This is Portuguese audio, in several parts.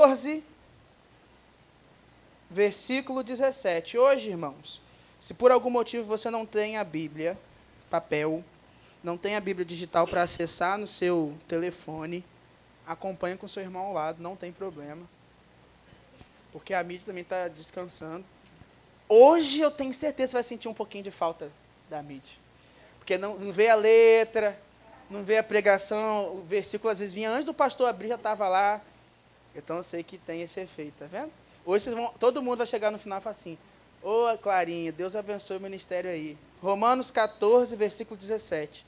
14, versículo 17. Hoje, irmãos, se por algum motivo você não tem a Bíblia, papel, não tem a Bíblia digital para acessar no seu telefone, acompanhe com seu irmão ao lado, não tem problema. Porque a mídia também está descansando. Hoje eu tenho certeza que você vai sentir um pouquinho de falta da mídia. Porque não vê a letra, não vê a pregação, o versículo às vezes vinha antes do pastor abrir, já estava lá. Então eu sei que tem esse efeito, tá vendo? Hoje todo mundo vai chegar no final e falar assim: ô Clarinha, Deus abençoe o ministério aí. Romanos 14, versículo 17.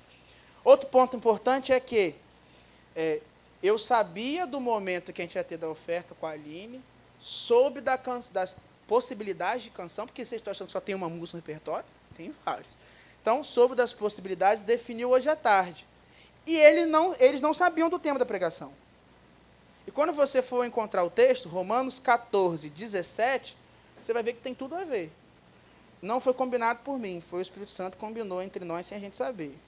Outro ponto importante é que eu sabia do momento que a gente ia ter da oferta com a Aline, soube das possibilidades de canção, porque vocês estão achando que só tem uma música no repertório? Tem várias. Então, soube das possibilidades, definiu hoje à tarde. E eles não sabiam do tema da pregação. E quando você for encontrar o texto, Romanos 14, 17, você vai ver que tem tudo a ver. Não foi combinado por mim, foi o Espírito Santo que combinou entre nós sem a gente saber.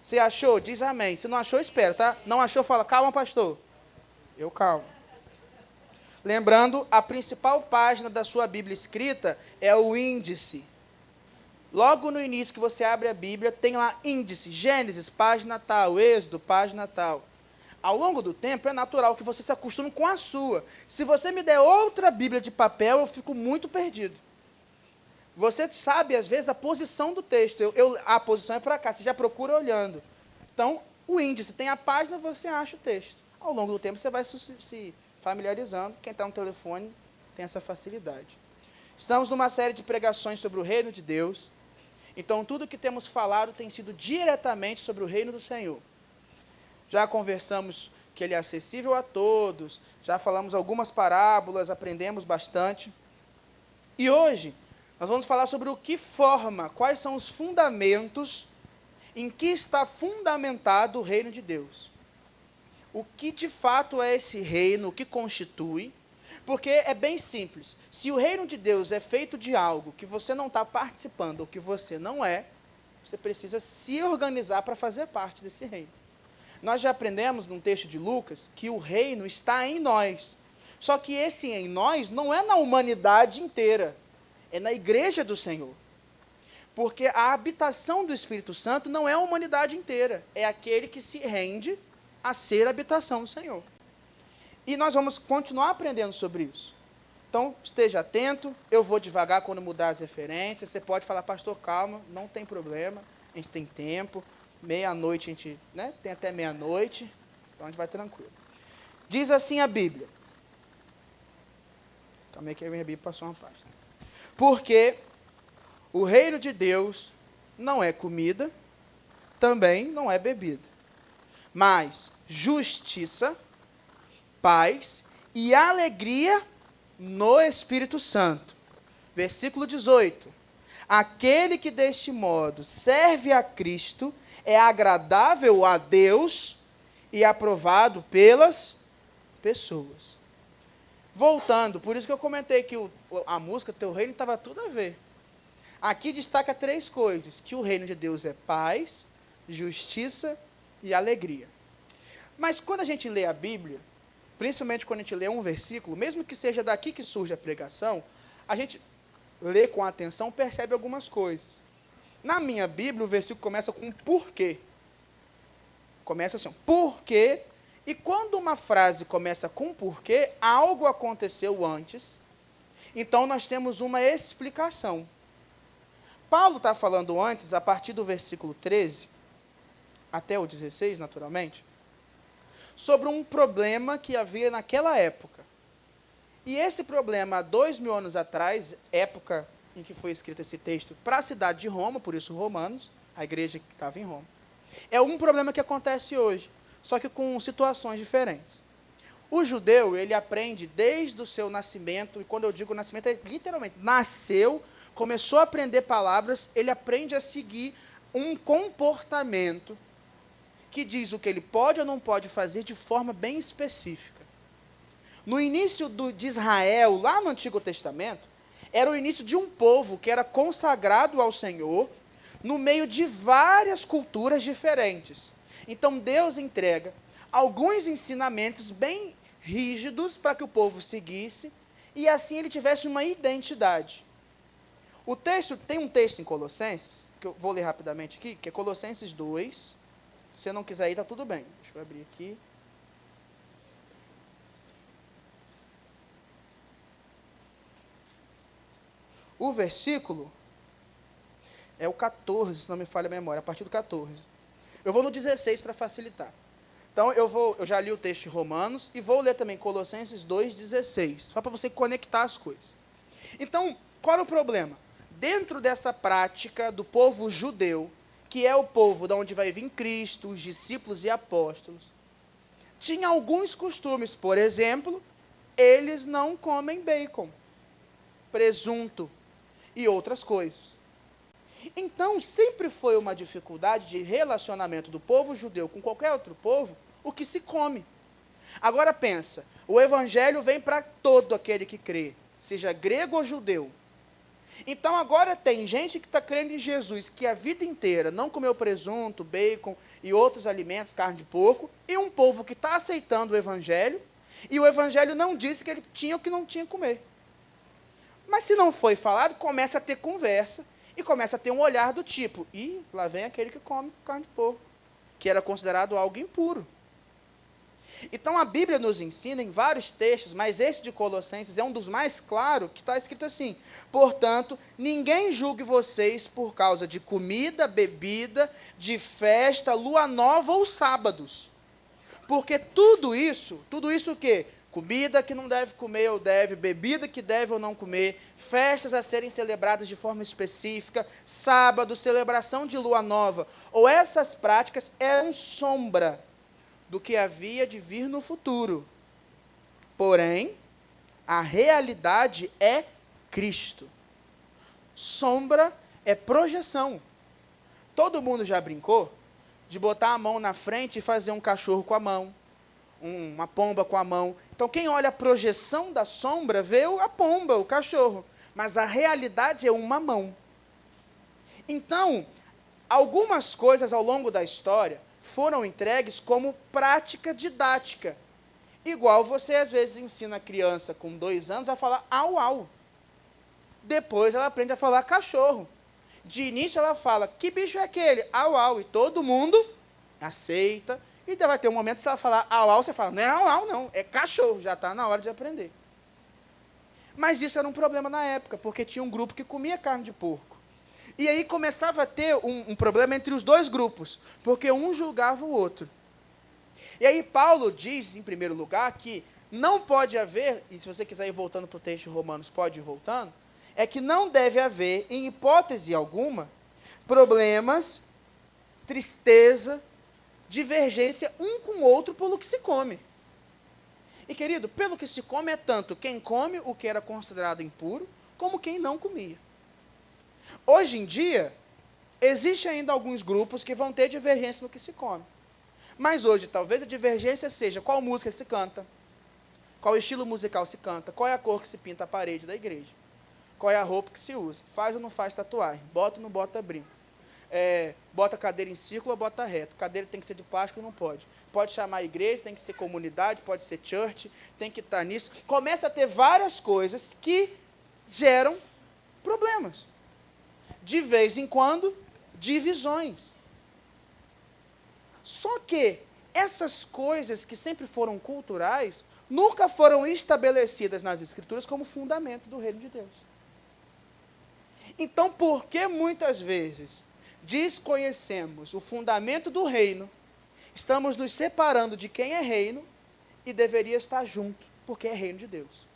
Você achou? Diz amém. Se não achou, espera, tá? Não achou, fala, calma, pastor. Eu calmo. Lembrando, a principal página da sua Bíblia escrita é o índice. Logo no início que você abre a Bíblia, tem lá índice, Gênesis, página tal, Êxodo, página tal. Ao longo do tempo, é natural que você se acostume com a sua. Se você me der outra Bíblia de papel, eu fico muito perdido. Você sabe, às vezes, a posição do texto. A posição é para cá, você já procura olhando. Então, o índice tem a página, você acha o texto. Ao longo do tempo, você vai se familiarizando. Quem está no telefone tem essa facilidade. Estamos numa série de pregações sobre o reino de Deus. Então, tudo que temos falado tem sido diretamente sobre o reino do Senhor. Já conversamos que ele é acessível a todos, já falamos algumas parábolas, aprendemos bastante. E hoje, nós vamos falar sobre o que forma, quais são os fundamentos, em que está fundamentado o reino de Deus. O que de fato é esse reino, o que constitui, porque é bem simples. Se o reino de Deus é feito de algo que você não está participando, ou que você não é, você precisa se organizar para fazer parte desse reino. Nós já aprendemos num texto de Lucas que o reino está em nós. Só que esse em nós não é na humanidade inteira, é na igreja do Senhor. Porque a habitação do Espírito Santo não é a humanidade inteira, é aquele que se rende a ser a habitação do Senhor. E nós vamos continuar aprendendo sobre isso. Então, esteja atento, eu vou devagar quando mudar as referências, você pode falar, pastor, calma, não tem problema, a gente tem tempo. Meia-noite, a gente tem até meia-noite, então a gente vai tranquilo. Diz assim a Bíblia. Calma aí que a minha Bíblia passou uma página. Porque o reino de Deus não é comida, também não é bebida, mas justiça, paz e alegria no Espírito Santo. Versículo 18. Aquele que deste modo serve a Cristo é agradável a Deus e aprovado pelas pessoas. Voltando, por isso que eu comentei que a música Teu Reino estava tudo a ver. Aqui destaca 3 coisas, que o reino de Deus é paz, justiça e alegria. Mas quando a gente lê a Bíblia, principalmente quando a gente lê um versículo, mesmo que seja daqui que surge a pregação, a gente lê com atenção, percebe algumas coisas. Na minha Bíblia, o versículo começa com porquê. Começa assim, porquê. E quando uma frase começa com porquê, algo aconteceu antes. Então, nós temos uma explicação. Paulo está falando antes, a partir do versículo 13, até o 16, naturalmente, sobre um problema que havia naquela época. E esse problema, há 2000 anos atrás, época em que foi escrito esse texto para a cidade de Roma, por isso Romanos, a igreja que estava em Roma, é um problema que acontece hoje, só que com situações diferentes. O judeu, ele aprende desde o seu nascimento, e quando eu digo nascimento, é literalmente, nasceu, começou a aprender palavras, ele aprende a seguir um comportamento que diz o que ele pode ou não pode fazer de forma bem específica. No início de Israel, lá no Antigo Testamento, era o início de um povo que era consagrado ao Senhor no meio de várias culturas diferentes. Então, Deus entrega alguns ensinamentos bem rígidos para que o povo seguisse, e assim ele tivesse uma identidade. O texto, tem um texto em Colossenses, que eu vou ler rapidamente aqui, que é Colossenses 2. Se você não quiser ir, está tudo bem. Deixa eu abrir aqui. O versículo é o 14, se não me falha a memória, a partir do 14. Eu vou no 16 para facilitar. Então, eu já li o texto de Romanos e vou ler também Colossenses 2,16, só para você conectar as coisas. Então, qual é o problema? Dentro dessa prática do povo judeu, que é o povo de onde vai vir Cristo, os discípulos e apóstolos, tinha alguns costumes. Por exemplo, eles não comem bacon, presunto e outras coisas. Então, sempre foi uma dificuldade de relacionamento do povo judeu com qualquer outro povo, o que se come. Agora pensa, o evangelho vem para todo aquele que crê, seja grego ou judeu. Então agora tem gente que está crendo em Jesus, que a vida inteira não comeu presunto, bacon e outros alimentos, carne de porco, e um povo que está aceitando o evangelho, e o evangelho não disse que ele tinha ou que não tinha que comer. Mas se não foi falado, começa a ter conversa, e começa a ter um olhar do tipo, ih, lá vem aquele que come carne de porco, que era considerado algo impuro. Então a Bíblia nos ensina em vários textos, mas esse de Colossenses é um dos mais claros, que está escrito assim: portanto, ninguém julgue vocês por causa de comida, bebida, de festa, lua nova ou sábados. Porque tudo isso o quê? Comida que não deve comer ou deve, bebida que deve ou não comer, festas a serem celebradas de forma específica, sábado, celebração de lua nova, ou essas práticas eram sombra do que havia de vir no futuro. Porém, a realidade é Cristo. Sombra é projeção. Todo mundo já brincou de botar a mão na frente e fazer um cachorro com a mão, uma pomba com a mão. Então, quem olha a projeção da sombra, vê a pomba, o cachorro. Mas a realidade é uma mão. Então, algumas coisas ao longo da história foram entregues como prática didática. Igual você, às vezes, ensina a criança com 2 anos a falar au, au. Depois ela aprende a falar cachorro. De início ela fala, que bicho é aquele? Au, au. E todo mundo aceita. E daí vai ter um momento que se ela falar au, au, você fala, não é au, au, não, é cachorro, já está na hora de aprender. Mas isso era um problema na época, porque tinha um grupo que comia carne de porco. E aí começava a ter um problema entre os dois grupos, porque um julgava o outro. E aí Paulo diz, em primeiro lugar, que não pode haver, e se você quiser ir voltando para o texto de Romanos, pode ir voltando, é que não deve haver, em hipótese alguma, problemas, tristeza, divergência um com o outro pelo que se come. E, querido, pelo que se come é tanto quem come o que era considerado impuro, como quem não comia. Hoje em dia, existe ainda alguns grupos que vão ter divergência no que se come. Mas hoje, talvez a divergência seja qual música se canta, qual estilo musical se canta, qual é a cor que se pinta a parede da igreja, qual é a roupa que se usa, faz ou não faz tatuagem, bota ou não bota brinco. Bota cadeira em círculo ou bota reto. Cadeira tem que ser de plástico ou não pode. Pode chamar igreja, tem que ser comunidade, pode ser church, tem que estar nisso. Começa a ter várias coisas que geram problemas. De vez em quando, divisões. Só que essas coisas que sempre foram culturais, nunca foram estabelecidas nas Escrituras como fundamento do reino de Deus. Então, por que muitas vezes desconhecemos o fundamento do reino, estamos nos separando de quem é reino e deveria estar junto, porque é reino de Deus.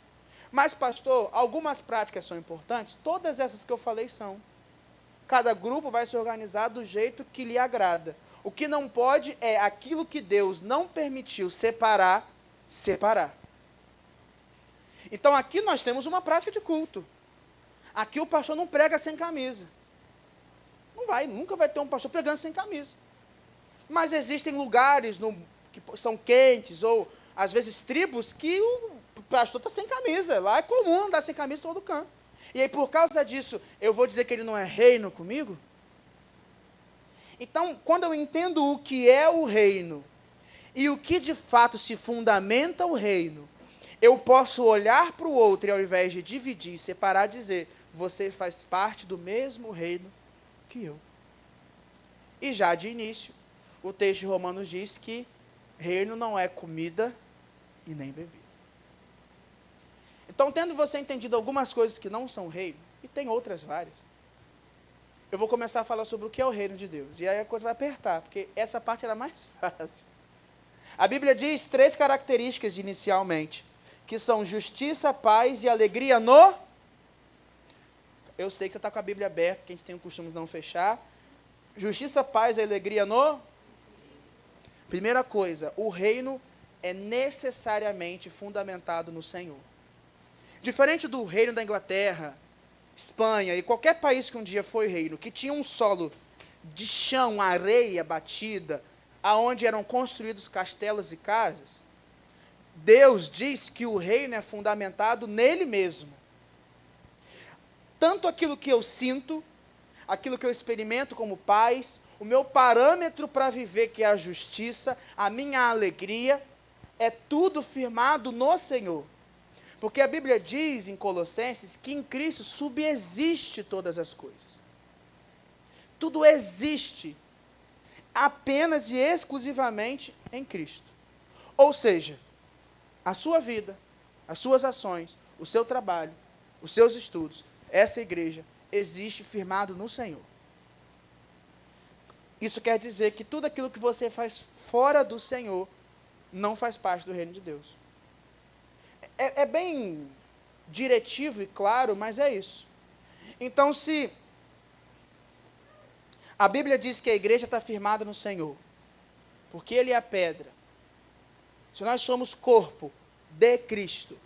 Mas, pastor, algumas práticas são importantes? Todas essas que eu falei são. Cada grupo vai se organizar do jeito que lhe agrada. O que não pode é aquilo que Deus não permitiu separar. Então, aqui nós temos uma prática de culto. Aqui o pastor não prega sem camisa. Nunca vai ter um pastor pregando sem camisa. Mas existem lugares que são quentes, ou às vezes tribos, que o pastor está sem camisa. Lá é comum andar sem camisa em todo canto. E aí, por causa disso, eu vou dizer que ele não é reino comigo? Então, quando eu entendo o que é o reino, e o que de fato se fundamenta o reino, eu posso olhar para o outro e ao invés de dividir, separar, dizer, você faz parte do mesmo reino que eu. E já de início, o texto de Romanos diz que reino não é comida e nem bebida. Então, tendo você entendido algumas coisas que não são reino, e tem outras várias, eu vou começar a falar sobre o que é o reino de Deus. E aí a coisa vai apertar, porque essa parte era mais fácil. A Bíblia diz 3 características inicialmente, que são justiça, paz e alegria no... Eu sei que você está com a Bíblia aberta, que a gente tem o costume de não fechar. Justiça, paz e alegria no... Primeira coisa, o reino é necessariamente fundamentado no Senhor. Diferente do reino da Inglaterra, Espanha e qualquer país que um dia foi reino, que tinha um solo de chão, areia batida, aonde eram construídos castelos e casas, Deus diz que o reino é fundamentado nele mesmo. Tanto aquilo que eu sinto, aquilo que eu experimento como paz, o meu parâmetro para viver, que é a justiça, a minha alegria, é tudo firmado no Senhor. Porque a Bíblia diz em Colossenses que em Cristo subsiste todas as coisas. Tudo existe apenas e exclusivamente em Cristo. Ou seja, a sua vida, as suas ações, o seu trabalho, os seus estudos, essa igreja existe firmado no Senhor. Isso quer dizer que tudo aquilo que você faz fora do Senhor não faz parte do reino de Deus. É bem diretivo e claro, mas é isso. Então, se a Bíblia diz que a igreja está firmada no Senhor, porque Ele é a pedra, se nós somos corpo de Cristo,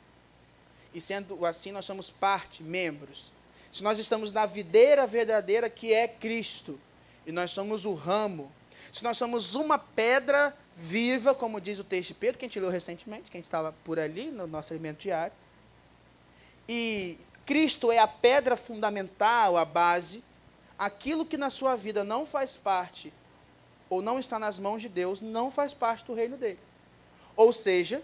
e sendo assim nós somos parte, membros, se nós estamos na videira verdadeira que é Cristo, e nós somos o ramo, se nós somos uma pedra viva, como diz o texto de Pedro, que a gente leu recentemente, que a gente estava por ali, no nosso alimento diário, e Cristo é a pedra fundamental, a base, aquilo que na sua vida não faz parte, ou não está nas mãos de Deus, não faz parte do reino dele. Ou seja,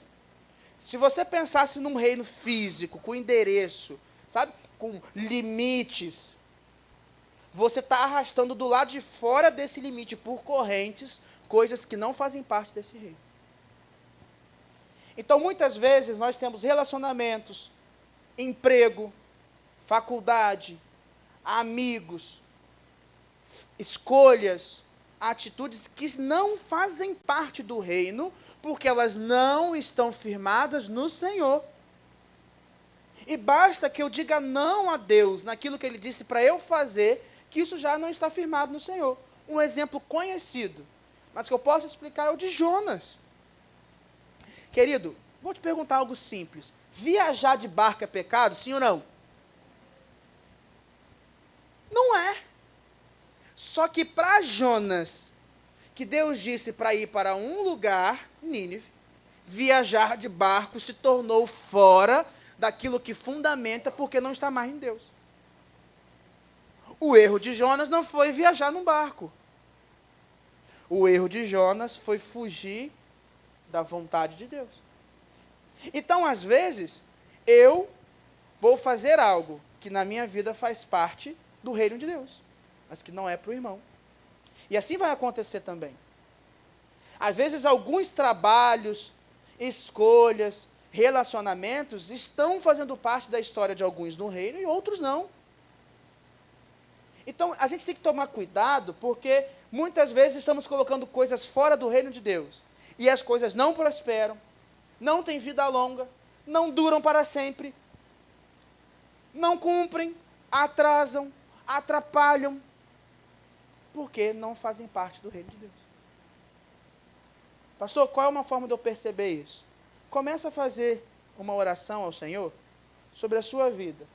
se você pensasse num reino físico, com endereço, sabe, com limites, você está arrastando do lado de fora desse limite, por correntes, coisas que não fazem parte desse reino. Então, muitas vezes, nós temos relacionamentos, emprego, faculdade, amigos, escolhas, atitudes que não fazem parte do reino, porque elas não estão firmadas no Senhor. E basta que eu diga não a Deus, naquilo que Ele disse para eu fazer, que isso já não está firmado no Senhor. Um exemplo conhecido, mas que eu posso explicar, é o de Jonas. Querido, vou te perguntar algo simples. Viajar de barco é pecado, sim ou não? Não é. Só que para Jonas, que Deus disse para ir para um lugar, Nínive, viajar de barco se tornou fora daquilo que fundamenta, porque não está mais em Deus. O erro de Jonas não foi viajar num barco. O erro de Jonas foi fugir da vontade de Deus. Então, às vezes, eu vou fazer algo que na minha vida faz parte do reino de Deus, mas que não é para o irmão. E assim vai acontecer também. Às vezes, alguns trabalhos, escolhas, relacionamentos estão fazendo parte da história de alguns no reino e outros não. Então, a gente tem que tomar cuidado, porque muitas vezes estamos colocando coisas fora do reino de Deus. E as coisas não prosperam, não têm vida longa, não duram para sempre, não cumprem, atrasam, atrapalham, porque não fazem parte do reino de Deus. Pastor, qual é uma forma de eu perceber isso? Começa a fazer uma oração ao Senhor sobre a sua vida.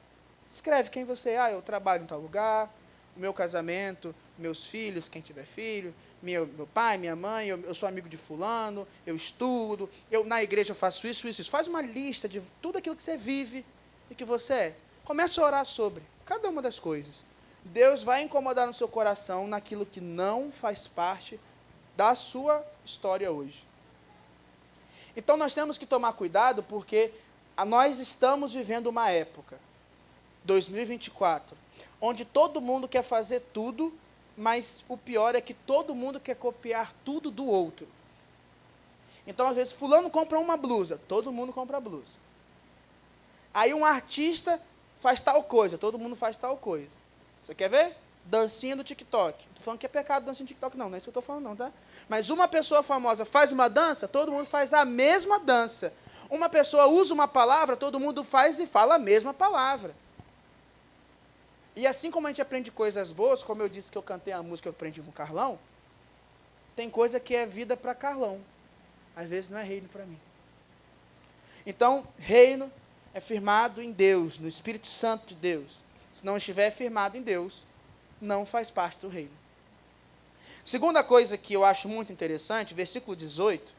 Escreve quem você é. Eu trabalho em tal lugar, o meu casamento, meus filhos, quem tiver filho, meu pai, minha mãe, eu sou amigo de fulano, eu estudo, na igreja eu faço isso, isso, isso. Faz uma lista de tudo aquilo que você vive e que você é. Começa a orar sobre cada uma das coisas. Deus vai incomodar no seu coração naquilo que não faz parte da sua história hoje. Então nós temos que tomar cuidado, porque Nós estamos vivendo uma época, 2024, onde todo mundo quer fazer tudo, mas o pior é que todo mundo quer copiar tudo do outro. Então, às vezes, fulano compra uma blusa, todo mundo compra a blusa. Aí um artista faz tal coisa, todo mundo faz tal coisa. Você quer ver? Dancinha do TikTok. Não estou falando que é pecado dancinha do TikTok, não é isso que eu estou falando, não, tá? Mas uma pessoa famosa faz uma dança, todo mundo faz a mesma dança. Uma pessoa usa uma palavra, todo mundo faz e fala a mesma palavra. E assim como a gente aprende coisas boas, como eu disse que eu cantei a música que eu aprendi com o Carlão, tem coisa que é vida para Carlão. Às vezes não é reino para mim. Então, reino é firmado em Deus, no Espírito Santo de Deus. Se não estiver firmado em Deus, não faz parte do reino. Segunda coisa que eu acho muito interessante, versículo 18,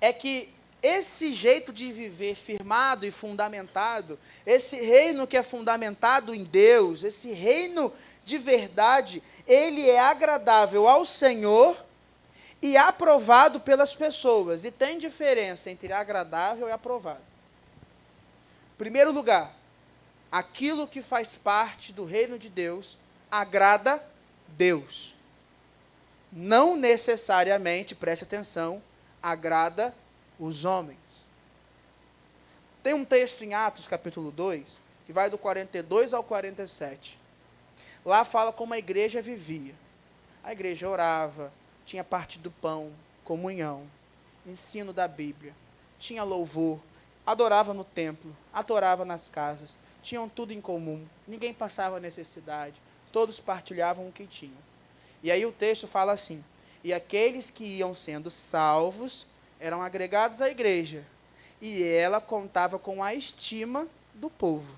é que esse jeito de viver firmado e fundamentado, esse reino que é fundamentado em Deus, esse reino de verdade, ele é agradável ao Senhor e aprovado pelas pessoas. E tem diferença entre agradável e aprovado. Primeiro lugar, aquilo que faz parte do reino de Deus agrada Deus. Não necessariamente, preste atenção, agrada os homens. Tem um texto em Atos, capítulo 2, que vai do 42 ao 47. Lá fala como a igreja vivia. A igreja orava, tinha parte do pão, comunhão, ensino da Bíblia, tinha louvor, adorava no templo, adorava nas casas, tinham tudo em comum, ninguém passava necessidade, todos partilhavam o que tinham. E aí o texto fala assim: e aqueles que iam sendo salvos eram agregados à igreja, e ela contava com a estima do povo.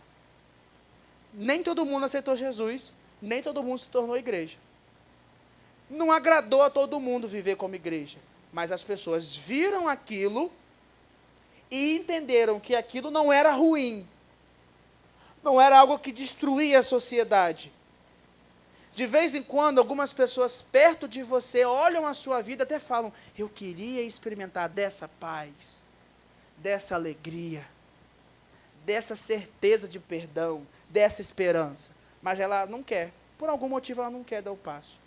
Nem todo mundo aceitou Jesus, nem todo mundo se tornou igreja. Não agradou a todo mundo viver como igreja, mas as pessoas viram aquilo e entenderam que aquilo não era ruim, não era algo que destruía a sociedade. De vez em quando, algumas pessoas perto de você olham a sua vida e até falam: eu queria experimentar dessa paz, dessa alegria, dessa certeza de perdão, dessa esperança. Mas ela não quer. Por algum motivo ela não quer dar o passo.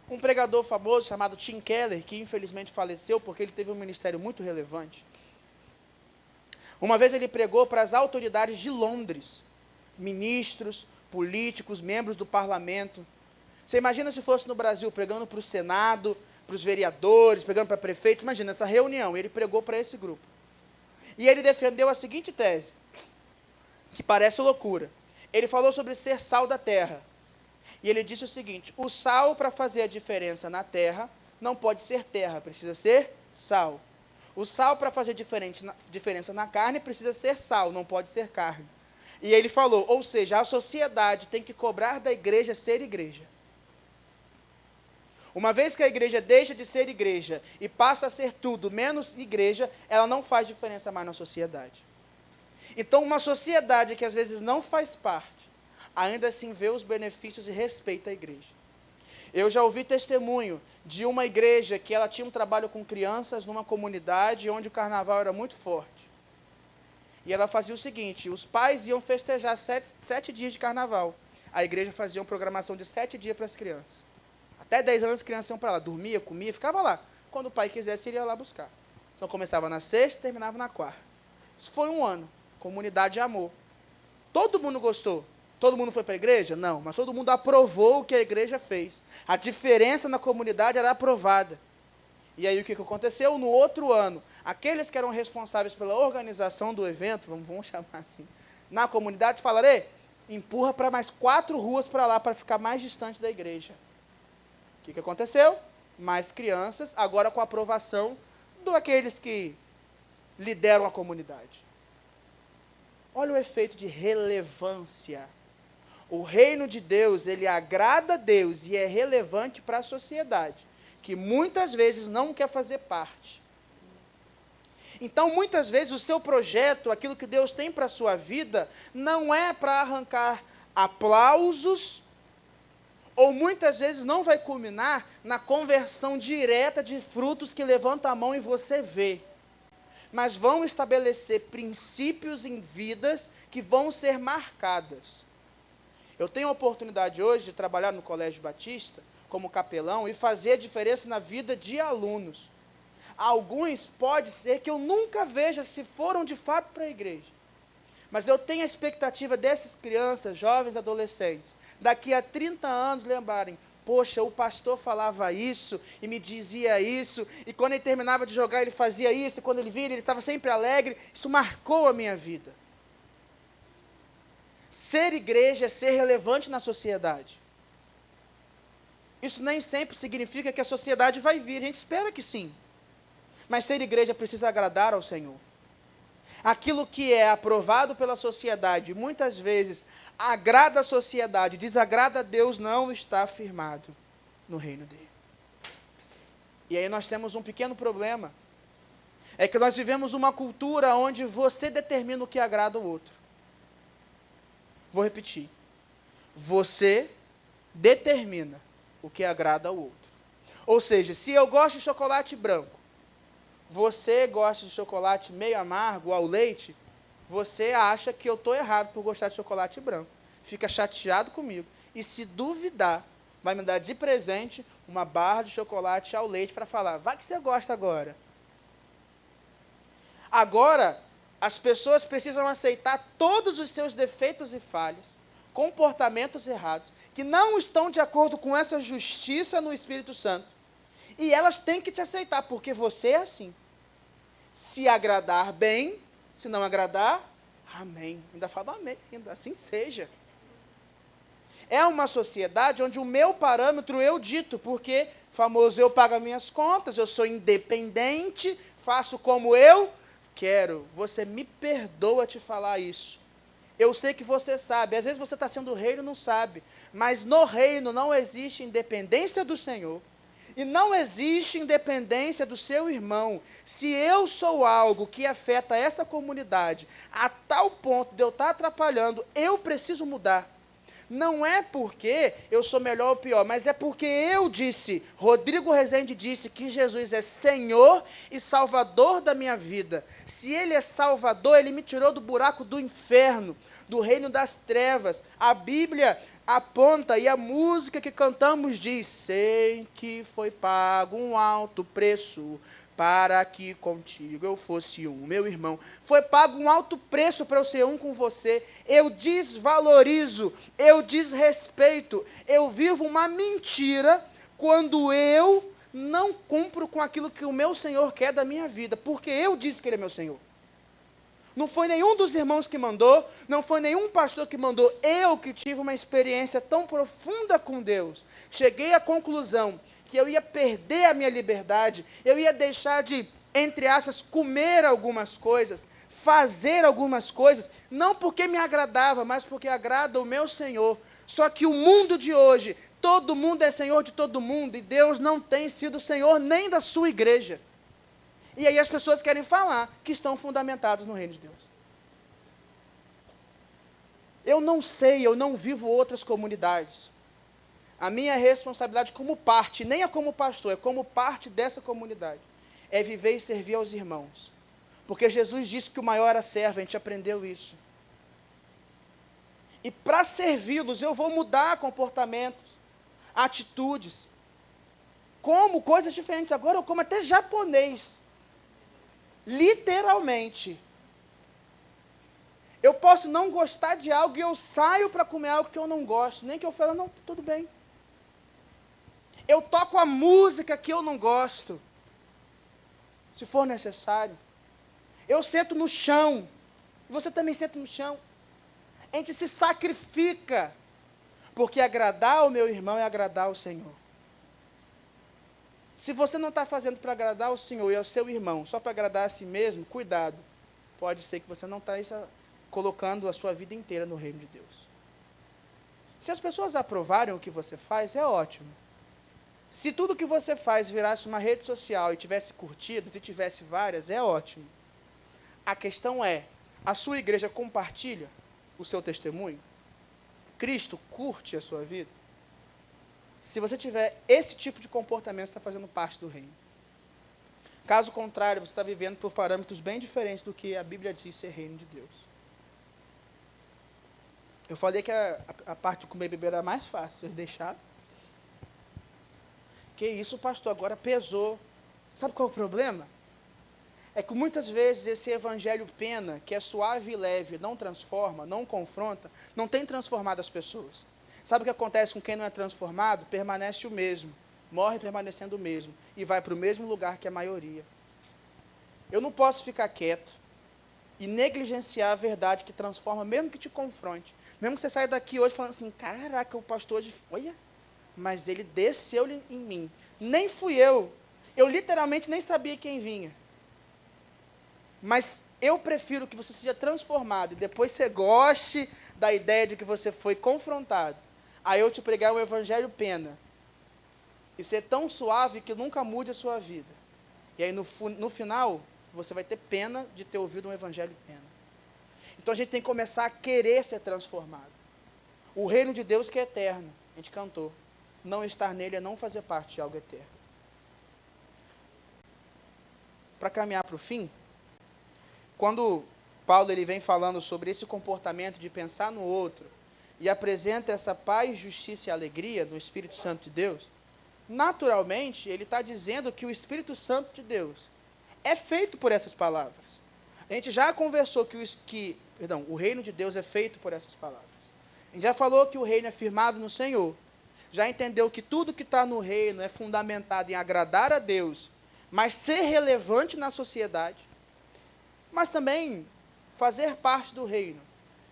Um pregador famoso chamado Tim Keller, que infelizmente faleceu porque ele teve um ministério muito relevante. Uma vez ele pregou para as autoridades de Londres, ministros, políticos, membros do parlamento. Você imagina se fosse no Brasil, pregando para o Senado, para os vereadores, pregando para prefeitos. Imagina essa reunião, ele pregou para esse grupo. E ele defendeu a seguinte tese, que parece loucura. Ele falou sobre ser sal da terra. E ele disse o seguinte: o sal, para fazer a diferença na terra, não pode ser terra, precisa ser sal. O sal, para fazer diferença na carne, precisa ser sal, não pode ser carne. E ele falou, ou seja, a sociedade tem que cobrar da igreja ser igreja. Uma vez que a igreja deixa de ser igreja e passa a ser tudo menos igreja, ela não faz diferença mais na sociedade. Então, uma sociedade que às vezes não faz parte, ainda assim vê os benefícios e respeita a igreja. Eu já ouvi testemunho de uma igreja que ela tinha um trabalho com crianças numa comunidade onde o carnaval era muito forte. E ela fazia o seguinte: os pais iam festejar 7 dias de carnaval. A igreja fazia uma programação de 7 dias para as crianças. Até 10 anos as crianças iam para lá, dormia, comia, ficava lá. Quando o pai quisesse, ele ia lá buscar. Então começava na sexta, terminava na quarta. Isso foi um ano. Comunidade de amor. Todo mundo gostou. Todo mundo foi para a igreja? Não, mas todo mundo aprovou o que a igreja fez. A diferença na comunidade era aprovada. E aí o que aconteceu? No outro ano, aqueles que eram responsáveis pela organização do evento, vamos chamar assim, na comunidade, falaram: empurra para mais 4 ruas para lá, para ficar mais distante da igreja. O que aconteceu? Mais crianças, agora com a aprovação daqueles que lideram a comunidade. Olha o efeito de relevância. O reino de Deus, ele agrada a Deus e é relevante para a sociedade, que muitas vezes não quer fazer parte. Então, muitas vezes, o seu projeto, aquilo que Deus tem para a sua vida, não é para arrancar aplausos, ou muitas vezes não vai culminar na conversão direta de frutos que levanta a mão e você vê. mas vão estabelecer princípios em vidas que vão ser marcadas. Eu tenho a oportunidade hoje de trabalhar no Colégio Batista como capelão e fazer a diferença na vida de alunos. Alguns pode ser que eu nunca veja se foram de fato para a igreja. Mas eu tenho a expectativa dessas crianças, jovens, adolescentes, daqui a 30 anos lembrarem, poxa, o pastor falava isso e me dizia isso, e quando ele terminava de jogar ele fazia isso, e quando ele vinha ele estava sempre alegre, isso marcou a minha vida. Ser igreja é ser relevante na sociedade. Isso nem sempre significa que a sociedade vai vir, a gente espera que sim. Mas ser igreja precisa agradar ao Senhor. Aquilo que é aprovado pela sociedade, muitas vezes agrada a sociedade, desagrada a Deus, não está firmado no reino dele. E aí nós temos um pequeno problema. É que nós vivemos uma cultura onde você determina o que agrada o outro. Vou repetir. Você determina o que agrada ao outro. Ou seja, se eu gosto de chocolate branco, você gosta de chocolate meio amargo ao leite, você acha que eu estou errado por gostar de chocolate branco. Fica chateado comigo. E se duvidar, vai me dar de presente uma barra de chocolate ao leite para falar, vai que você gosta agora. Agora, as pessoas precisam aceitar todos os seus defeitos e falhas, comportamentos errados, que não estão de acordo com essa justiça no Espírito Santo. E elas têm que te aceitar, porque você é assim. Se agradar, bem. Se não agradar, amém. Ainda falo amém, ainda assim seja. É uma sociedade onde o meu parâmetro eu dito, porque, famoso, eu pago as minhas contas, eu sou independente, faço como eu quero. Você me perdoa te falar isso. Eu sei que você sabe, às vezes você está sendo reino e não sabe, mas no reino não existe independência do Senhor. E não existe independência do seu irmão. Se eu sou algo que afeta essa comunidade, a tal ponto de eu estar atrapalhando, eu preciso mudar. Não é porque eu sou melhor ou pior, mas é porque eu disse, Rodrigo Rezende disse que Jesus é Senhor e Salvador da minha vida. Se Ele é Salvador, Ele me tirou do buraco do inferno, do reino das trevas. A Bíblia aponta e a música que cantamos diz, sei que foi pago um alto preço para que contigo eu fosse um, meu irmão. Foi pago um alto preço para eu ser um com você. Eu desvalorizo, eu desrespeito, eu vivo uma mentira quando eu não cumpro com aquilo que o meu Senhor quer da minha vida, porque eu disse que Ele é meu Senhor. Não foi nenhum dos irmãos que mandou, não foi nenhum pastor que mandou, eu que tive uma experiência tão profunda com Deus. Cheguei à conclusão que eu ia perder a minha liberdade, eu ia deixar de, entre aspas, comer algumas coisas, fazer algumas coisas, não porque me agradava, mas porque agrada o meu Senhor. Só que o mundo de hoje, todo mundo é Senhor de todo mundo, e Deus não tem sido Senhor nem da sua igreja. E aí as pessoas querem falar que estão fundamentados no reino de Deus. Eu não sei, eu não vivo outras comunidades. A minha responsabilidade como parte, nem é como pastor, é como parte dessa comunidade, é viver e servir aos irmãos. Porque Jesus disse que o maior era servo, a gente aprendeu isso. E para servi-los, eu vou mudar comportamentos, atitudes. Como coisas diferentes. Agora eu como até japonês. Literalmente. Eu posso não gostar de algo e eu saio para comer algo que eu não gosto. Nem que eu fale, não, tudo bem. Eu toco a música que eu não gosto, se for necessário. Eu sento no chão, você também senta no chão. A gente se sacrifica, porque agradar ao meu irmão é agradar ao Senhor. Se você não está fazendo para agradar ao Senhor e ao seu irmão, só para agradar a si mesmo, cuidado. Pode ser que você não está colocando a sua vida inteira no reino de Deus. Se as pessoas aprovarem o que você faz, é ótimo. Se tudo que você faz virasse uma rede social e tivesse curtidas, e tivesse várias, é ótimo. A questão é, a sua igreja compartilha o seu testemunho? Cristo curte a sua vida? Se você tiver esse tipo de comportamento, você está fazendo parte do reino. Caso contrário, você está vivendo por parâmetros bem diferentes do que a Bíblia diz ser reino de Deus. Eu falei que a parte de comer e beber era mais fácil, vocês deixaram. Que isso, pastor, agora pesou. Sabe qual é o problema? É que muitas vezes esse evangelho pena, que é suave e leve, não transforma, não confronta, não tem transformado as pessoas. Sabe o que acontece com quem não é transformado? Permanece o mesmo, morre permanecendo o mesmo, e vai para o mesmo lugar que a maioria. Eu não posso ficar quieto e negligenciar a verdade que transforma, mesmo que te confronte. Mesmo que você saia daqui hoje falando assim, caraca, o pastor hoje, olha, mas ele desceu em mim. Nem fui eu literalmente nem sabia quem vinha. Mas eu prefiro que você seja transformado e depois você goste da ideia de que você foi confrontado. Aí eu te pregar um evangelho pena. E ser tão suave que nunca mude a sua vida. E aí no final, você vai ter pena de ter ouvido um evangelho pena. Então a gente tem que começar a querer ser transformado. O reino de Deus que é eterno. A gente cantou. Não estar nele é não fazer parte de algo eterno. Para caminhar para o fim, quando Paulo ele vem falando sobre esse comportamento de pensar no outro e apresenta essa paz, justiça e alegria no Espírito Santo de Deus, naturalmente ele está dizendo que o Espírito Santo de Deus é feito por essas palavras. A gente já conversou o reino de Deus é feito por essas palavras. A gente já falou que o reino é firmado no Senhor. Já entendeu que tudo que está no reino é fundamentado em agradar a Deus, mas ser relevante na sociedade. Mas também fazer parte do reino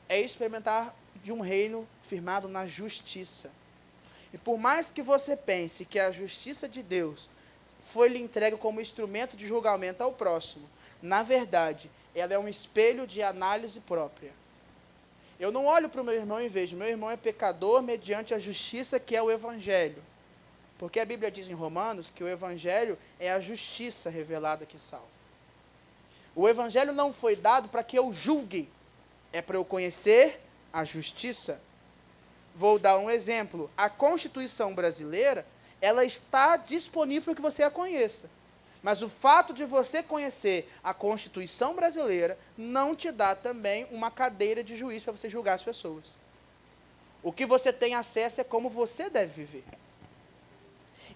é experimentar de um reino firmado na justiça. E por mais que você pense que a justiça de Deus foi lhe entregue como instrumento de julgamento ao próximo, na verdade, ela é um espelho de análise própria. Eu não olho para o meu irmão e vejo, meu irmão é pecador mediante a justiça que é o Evangelho. Porque a Bíblia diz em Romanos que o Evangelho é a justiça revelada que salva. O Evangelho não foi dado para que eu julgue, é para eu conhecer a justiça. Vou dar um exemplo. A Constituição brasileira, ela está disponível para que você a conheça. Mas o fato de você conhecer a Constituição brasileira não te dá também uma cadeira de juiz para você julgar as pessoas. O que você tem acesso é como você deve viver.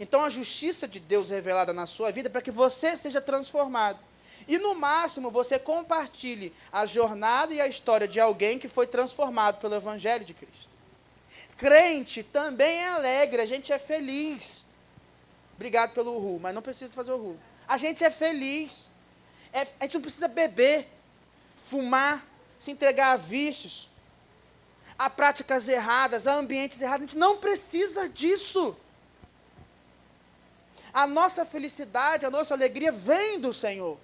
Então a justiça de Deus revelada na sua vida é para que você seja transformado. E no máximo você compartilhe a jornada e a história de alguém que foi transformado pelo Evangelho de Cristo. Crente também é alegre, a gente é feliz. Obrigado pelo ru, mas não precisa fazer o ru. A gente é feliz. A gente não precisa beber, fumar, se entregar a vícios, a práticas erradas, a ambientes errados. A gente não precisa disso. A nossa felicidade, a nossa alegria vem do Senhor.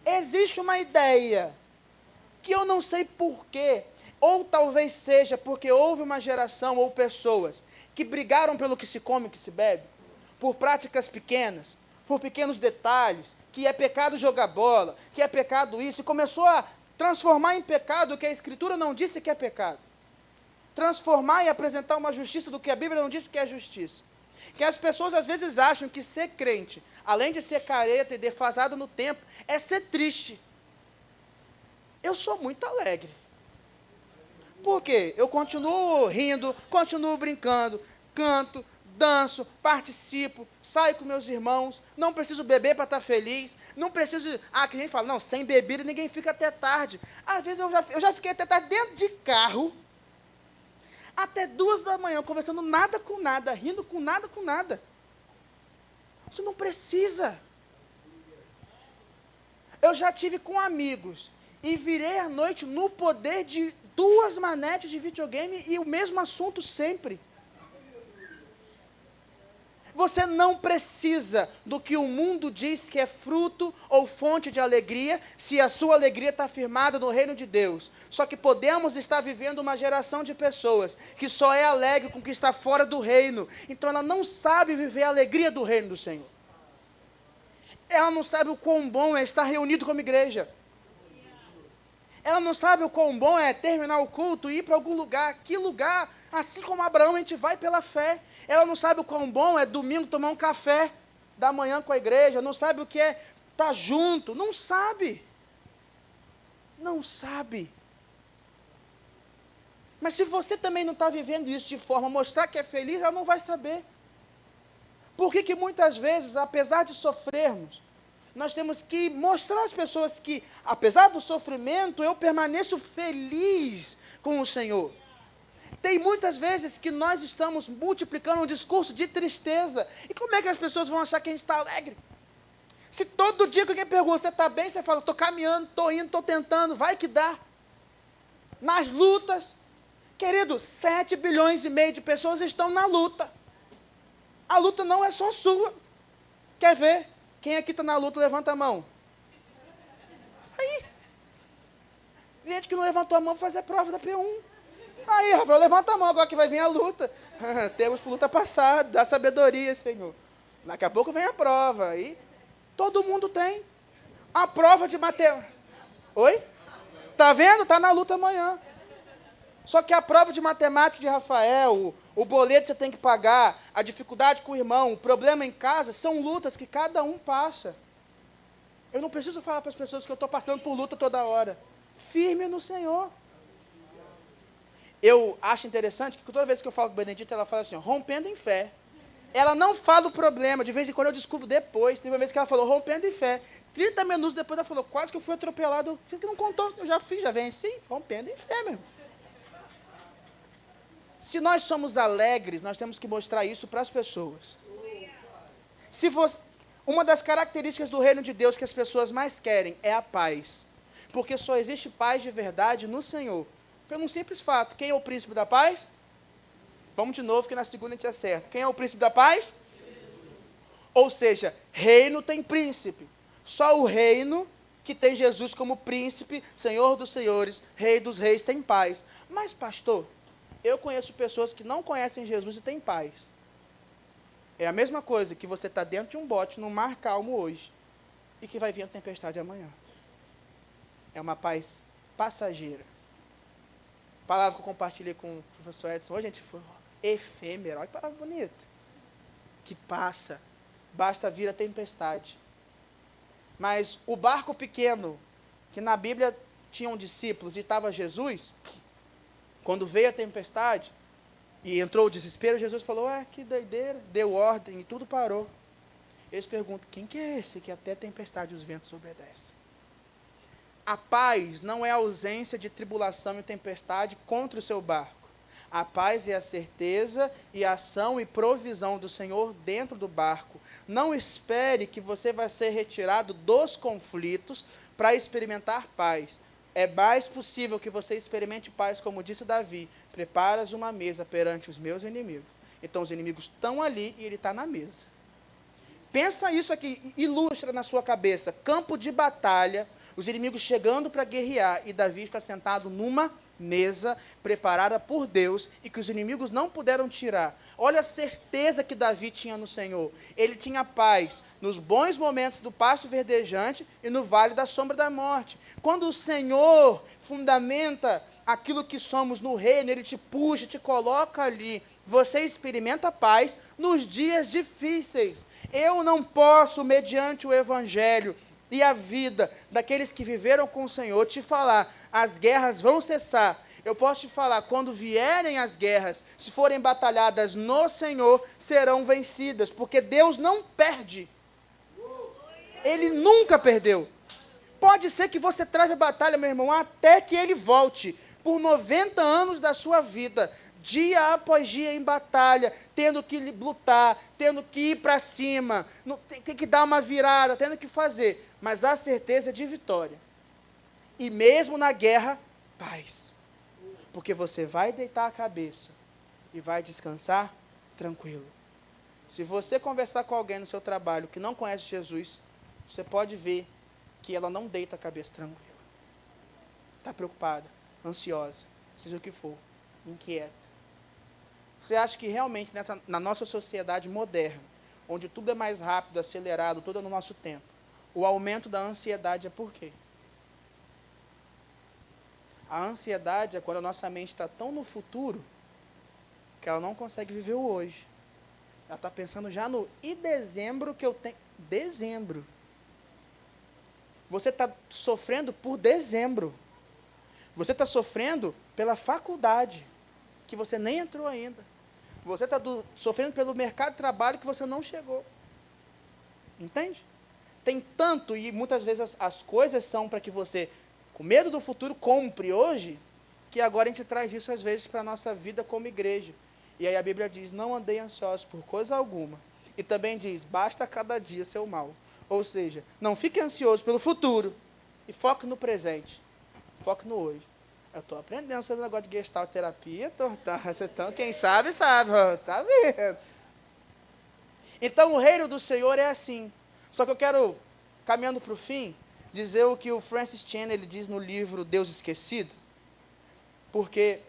Existe uma ideia que eu não sei porquê, ou talvez seja porque houve uma geração ou pessoas que brigaram pelo que se come e que se bebe, por práticas pequenas, por pequenos detalhes, que é pecado jogar bola, que é pecado isso, e começou a transformar em pecado o que a Escritura não disse que é pecado. Transformar e apresentar uma justiça do que a Bíblia não disse que é justiça. Que as pessoas às vezes acham que ser crente, além de ser careta e defasado no tempo, é ser triste. Eu sou muito alegre. Por quê? Eu continuo rindo, continuo brincando, canto, danço, participo, saio com meus irmãos, não preciso beber para estar feliz, não preciso... que a gente fala, não, sem bebida ninguém fica até tarde. Às vezes eu já fiquei até tarde dentro de carro, até 2 da manhã, conversando nada com nada, rindo com nada. Você não precisa. Eu já tive com amigos, e virei a noite no poder de 2 manetes de videogame e o mesmo assunto sempre. Você não precisa do que o mundo diz que é fruto ou fonte de alegria, se a sua alegria está firmada no reino de Deus. Só que podemos estar vivendo uma geração de pessoas que só é alegre com o que está fora do reino. Então ela não sabe viver a alegria do reino do Senhor. Ela não sabe o quão bom é estar reunido como igreja. Ela não sabe o quão bom é terminar o culto e ir para algum lugar. Que lugar? Assim como Abraão, a gente vai pela fé. Ela não sabe o quão bom é domingo tomar um café da manhã com a igreja, não sabe o que é estar junto, não sabe. Não sabe. Mas se você também não está vivendo isso de forma a mostrar que é feliz, ela não vai saber. Por que muitas vezes, apesar de sofrermos, nós temos que mostrar às pessoas que, apesar do sofrimento, eu permaneço feliz com o Senhor. Tem muitas vezes que nós estamos multiplicando um discurso de tristeza. E como é que as pessoas vão achar que a gente está alegre? Se todo dia que alguém pergunta, você está bem? Você fala, estou caminhando, estou indo, estou tentando, vai que dá. Nas lutas, querido, 7 bilhões e meio de pessoas estão na luta. A luta não é só sua. Quer ver? Quem aqui está na luta, levanta a mão. Aí. Gente que não levantou a mão para fazer a prova da P1. Aí, Rafael, levanta a mão agora que vai vir a luta. Temos luta passada, dá sabedoria, Senhor. Daqui a pouco vem a prova. Aí, todo mundo tem. A prova de matemática. Oi? Tá vendo? Tá na luta amanhã. Só que a prova de matemática de Rafael, o boleto que você tem que pagar, a dificuldade com o irmão, o problema em casa, são lutas que cada um passa. Eu não preciso falar para as pessoas que eu estou passando por luta toda hora. Firme no Senhor. Eu acho interessante que toda vez que eu falo com a Benedita, ela fala assim, ó, rompendo em fé. Ela não fala o problema, de vez em quando eu descubro depois. Teve uma vez que ela falou, rompendo em fé. 30 minutos depois ela falou, quase que eu fui atropelado. Você que não contou, eu já fiz, já venci. Rompendo em fé mesmo. Se nós somos alegres, nós temos que mostrar isso para as pessoas. Uma das características do reino de Deus que as pessoas mais querem é a paz. Porque só existe paz de verdade no Senhor. Pelo um simples fato, quem é o príncipe da paz? Vamos de novo, que na segunda a gente acerta. Quem é o príncipe da paz? Jesus. Ou seja, reino tem príncipe. Só o reino que tem Jesus como príncipe, Senhor dos senhores, Rei dos reis, tem paz. Mas, pastor, eu conheço pessoas que não conhecem Jesus e têm paz. É a mesma coisa que você está dentro de um bote, num mar calmo hoje, e que vai vir a tempestade amanhã. É uma paz passageira. A palavra que eu compartilhei com o professor Edson hoje, a gente foi efêmera, olha que palavra bonita. Que passa, basta vir a tempestade. Mas o barco pequeno, que na Bíblia tinham discípulos e estava Jesus, quando veio a tempestade e entrou o desespero, Jesus falou, que doideira, deu ordem e tudo parou. Eles perguntam, quem que é esse que até a tempestade e os ventos obedecem? A paz não é a ausência de tribulação e tempestade contra o seu barco. A paz é a certeza e a ação e provisão do Senhor dentro do barco. Não espere que você vai ser retirado dos conflitos para experimentar paz. É mais possível que você experimente paz, como disse Davi, preparas uma mesa perante os meus inimigos. Então os inimigos estão ali e ele está na mesa. Pensa isso aqui, ilustra na sua cabeça, campo de batalha, os inimigos chegando para guerrear e Davi está sentado numa mesa preparada por Deus e que os inimigos não puderam tirar. Olha a certeza que Davi tinha no Senhor. Ele tinha paz nos bons momentos do pasto verdejante e no vale da sombra da morte. Quando o Senhor fundamenta aquilo que somos no reino, Ele te puxa, te coloca ali. Você experimenta paz nos dias difíceis. Eu não posso, mediante o Evangelho e a vida daqueles que viveram com o Senhor, te falar, as guerras vão cessar. Eu posso te falar, quando vierem as guerras, se forem batalhadas no Senhor, serão vencidas, porque Deus não perde. Ele nunca perdeu. Pode ser que você traga a batalha, meu irmão, até que ele volte, por 90 anos da sua vida, dia após dia em batalha, tendo que lutar, tendo que ir para cima, tem que dar uma virada, tendo que fazer, mas a certeza de vitória. E mesmo na guerra, paz. Porque você vai deitar a cabeça e vai descansar tranquilo. Se você conversar com alguém no seu trabalho que não conhece Jesus, você pode ver que ela não deita a cabeça tranquila. Está preocupada, ansiosa, seja o que for, inquieta. Você acha que realmente na nossa sociedade moderna, onde tudo é mais rápido, acelerado, tudo é no nosso tempo, o aumento da ansiedade é por quê? A ansiedade é quando a nossa mente está tão no futuro que ela não consegue viver o hoje. Ela está pensando já no e dezembro que eu tenho. Dezembro. Você está sofrendo por dezembro. Você está sofrendo pela faculdade, que você nem entrou ainda. Você está sofrendo pelo mercado de trabalho que você não chegou. Entende? Tem tanto, e muitas vezes as coisas são para que você, com medo do futuro, compre hoje, que agora a gente traz isso às vezes para a nossa vida como igreja. E aí a Bíblia diz, não andei ansiosos por coisa alguma. E também diz, basta cada dia seu mal. Ou seja, não fique ansioso pelo futuro e foque no presente. Foque no hoje. Eu estou aprendendo sobre o negócio de Gestalt terapia, então, quem sabe, sabe, está vendo. Então o reino do Senhor é assim. Só que eu quero, caminhando para o fim, dizer o que o Francis Chan ele diz no livro Deus Esquecido, porque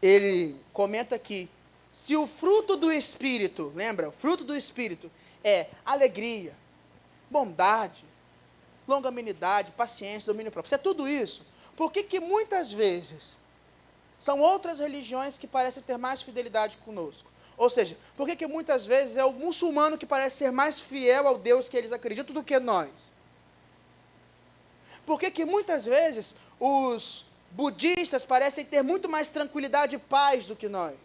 ele comenta que se o fruto do Espírito, lembra, o fruto do Espírito é alegria, bondade, longanimidade, paciência, domínio próprio, se é tudo isso, por que muitas vezes são outras religiões que parecem ter mais fidelidade conosco? Ou seja, por que muitas vezes é o muçulmano que parece ser mais fiel ao Deus que eles acreditam do que nós? Por que muitas vezes os budistas parecem ter muito mais tranquilidade e paz do que nós?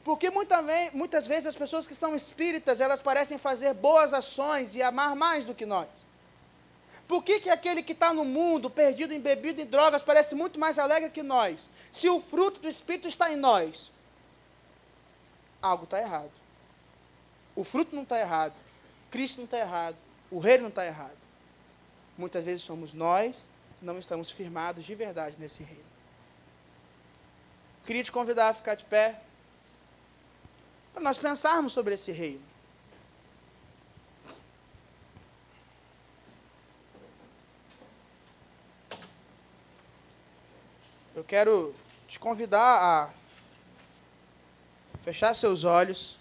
Porque muitas vezes as pessoas que são espíritas, elas parecem fazer boas ações e amar mais do que nós? Por que aquele que está no mundo, perdido em bebida e drogas, parece muito mais alegre que nós? Se o fruto do Espírito está em nós, algo está errado. O fruto não está errado, Cristo não está errado, o reino não está errado. Muitas vezes somos nós que não estamos firmados de verdade nesse reino. Queria te convidar a ficar de pé, para nós pensarmos sobre esse reino. Eu quero te convidar a fechar seus olhos.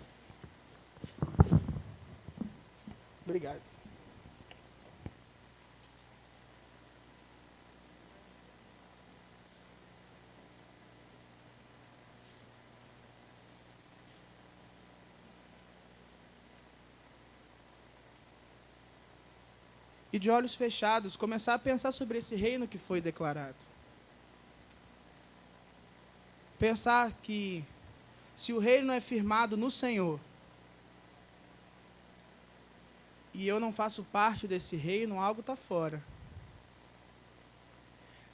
Obrigado. E de olhos fechados, começar a pensar sobre esse reino que foi declarado. Pensar que, se o reino é firmado no Senhor, e eu não faço parte desse reino, algo está fora.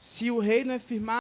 Se o reino é firmado